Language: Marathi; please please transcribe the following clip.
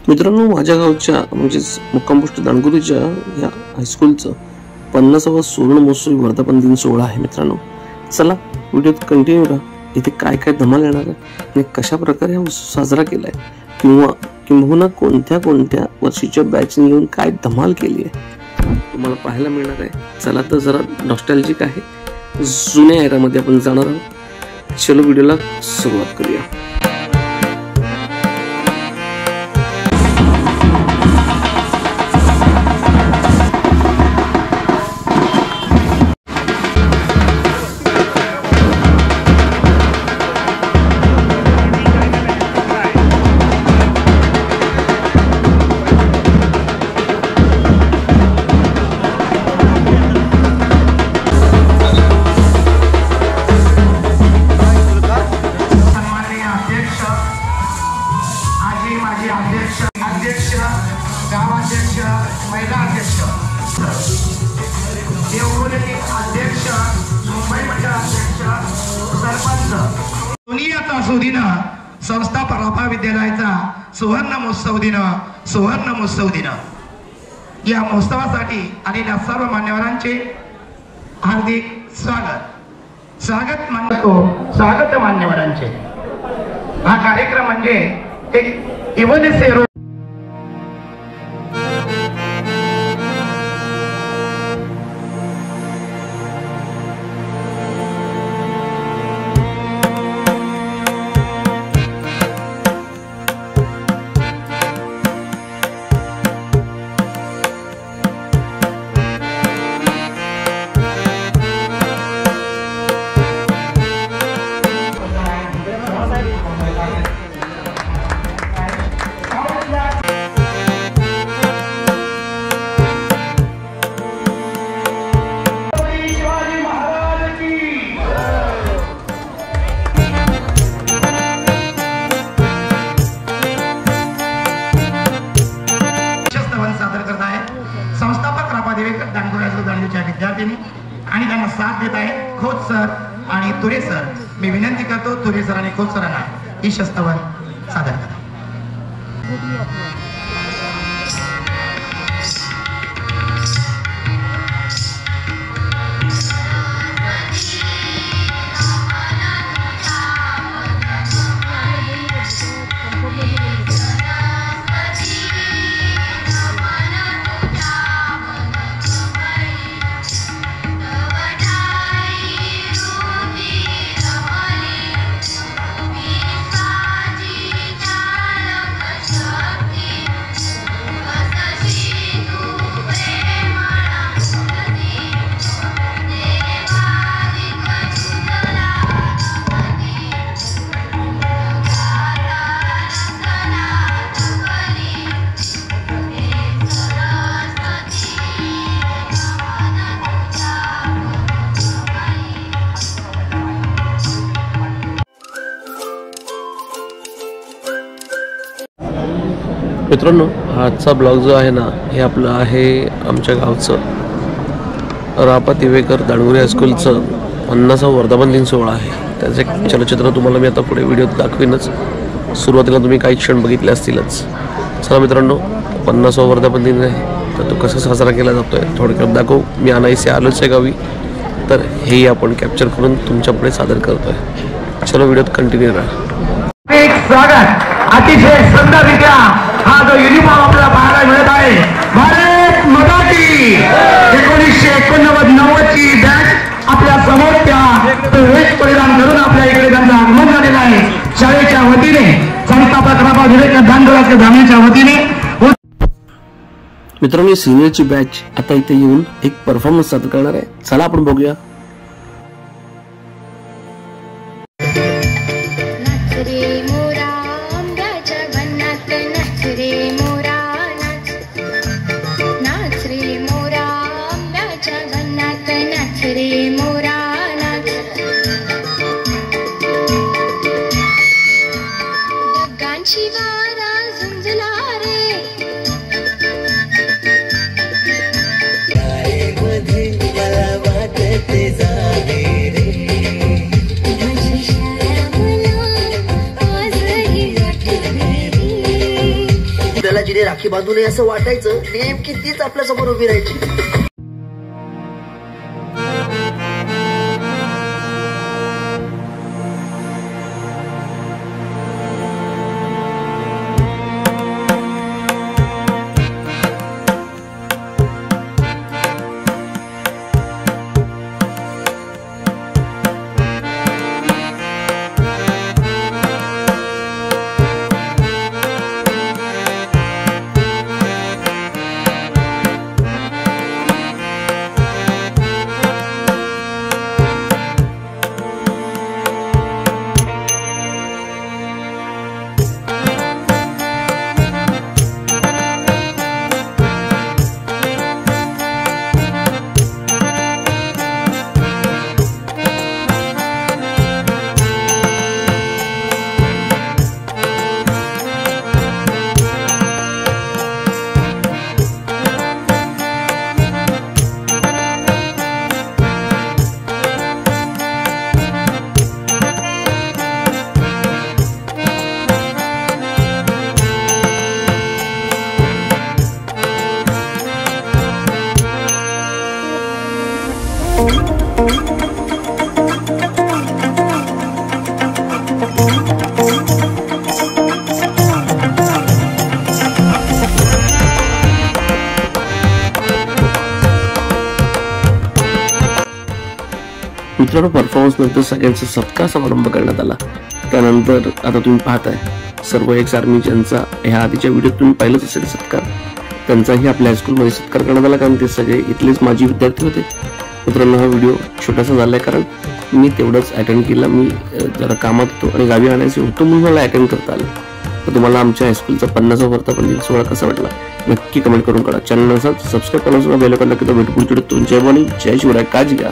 मित्रांनो, माझ्या गावच्या म्हणजेच मुक्काम पोस्ट दांडगुरीच्या या हायस्कूलचं 50वा सुवर्ण महोत्सवी वर्धापन दिन सोहळा आहे। मित्रांनो, चला व्हिडिओत कंटिन्यू राहा। इथे काय काय धमाल येणार आहे आणि कशा प्रकारे हा उत्सव साजरा केलाय किंवा कोणत्या वर्षीच्या बॅचने येऊन काय धमाल केली आहे तुम्हाला पाहायला मिळणार आहे। चला तर जरा नॉस्टॅल्जिक आहे, जुन्या एरामध्ये आपण जाणार आहोत। चलो व्हिडिओला सुरुवात करूया। अध्यक्ष, गावाध्यक्ष, महिला अध्यक्ष, देवगुणी अध्यक्ष, मुंबई मंडळ अध्यक्ष, सरपंच, दुनियाचा सुदिन संस्थापक महाविद्यालयाचा सुवर्ण महोत्सव दिन या महोत्सवासाठी आलेल्या सर्व मान्यवरांचे हार्दिक स्वागत मान्यवरांचे। हा कार्यक्रम म्हणजे एक इव्हन विद्यार्थिनी आणि त्यांना साथ देत आहे खोत सर आणि तुरे सर। मी विनंती करतो तुरे सर आणि खोत सरांना ही शस्तवन सादर करा। मित्रांनो, आजचा ब्लॉग जो आहे ना, हे आपलं आहे आमच्या गावचं रापा तिवेकर दांडगुरी हायस्कूलचं 50वा वर्धापन दिन सोहळा आहे। त्याचे एक चलचित्र तुम्हाला मी आता पुढे व्हिडिओत दाखवीनच। सुरुवातीला तुम्ही काही क्षण बघितले असतीलच। चला मित्रांनो, 50वा वर्धापन दिन आहे तर तो कसा साजरा केला जातोय थोडक्यात दाखवू। मी अनाईसे आलोच आहे गावी, तर हेही आपण कॅप्चर करून तुमच्या पुढे सादर करतोय। चलो व्हिडिओत कंटिन्यू राहा। एक स्वागत अतिशय सुंदररित्या हा जो युनिफॉर्म आपल्याला पाहायला मिळत आहे, भारत माता की 1989 ची बॅच आपल्या समोर त्या वेश परिधान करून आपल्या इकडे त्यांचं आगमन झालेलं आहे। शाळेच्या वतीने संस्थापक रापा तिवेकर दांडगुरी ग्रामीणच्या वतीने। मित्रांनो, सिनियरची बॅच आता इथे येऊन एक परफॉर्मन्स सादर करणार आहे। चला आपण बघूया। आपल्याला जिने राखी बांधू नये असं वाटायचं, नेमकी तीच आपल्या समोर उभी राहायची. मित्रांनो, परफॉर्मन्स नंतर सगळ्यांचा सत्कार समारंभ करण्यात आला. त्यानंतर आता तुम्ही पाहताय सर्व एक्स आर्मी ज्यांचा ह्या आधीच्या व्हिडिओत तुम्ही पाहिलंच असेल सत्कार, त्यांचाही आपल्या हायस्कूलमध्ये सत्कार करण्यात आला, कारण ते सगळे इथलेच माजी विद्यार्थी होते. मित्रांनो, हा व्हिडिओ छोटासा झालाय कारण मी तेवढंच अटेंड केला. मी जरा कामात होतो आणि गावी आणायचे होतो म्हणून मला अटेंड करता आलं. तर तुम्हाला आमच्या हायस्कूलचा 50वा वर्धापन दिन सोहळा कसा वाटला नक्की कमेंट करून कळवा. चॅनल सबस्क्राईब करा, बेल आयकॉन नक्की भेटू पुढच्या व्हिडिओत. जय भवानी, जय शिवराय, काळजी घ्या.